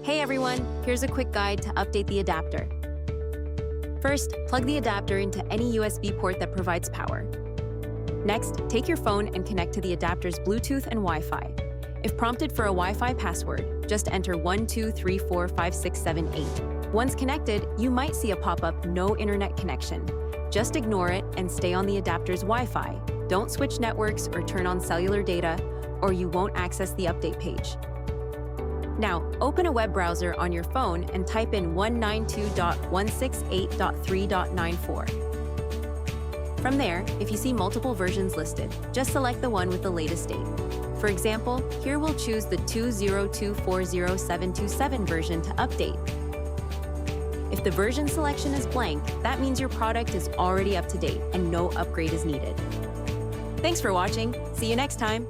Hey everyone, here's a quick guide to update the adapter. First, plug the adapter into any USB port that provides power. Next, take your phone and connect to the adapter's Bluetooth and Wi-Fi. If prompted for a Wi-Fi password, just enter 12345678. Once connected, you might see a pop-up "No Internet Connection." Just ignore it and stay on the adapter's Wi-Fi. Don't switch networks or turn on cellular data, or you won't access the update page. Now, open a web browser on your phone and type in 192.168.3.94. From there, if you see multiple versions listed, just select the one with the latest date. For example, here we'll choose the 20240727 version to update. If the version selection is blank, that means your product is already up to date and no upgrade is needed. Thanks for watching. See you next time.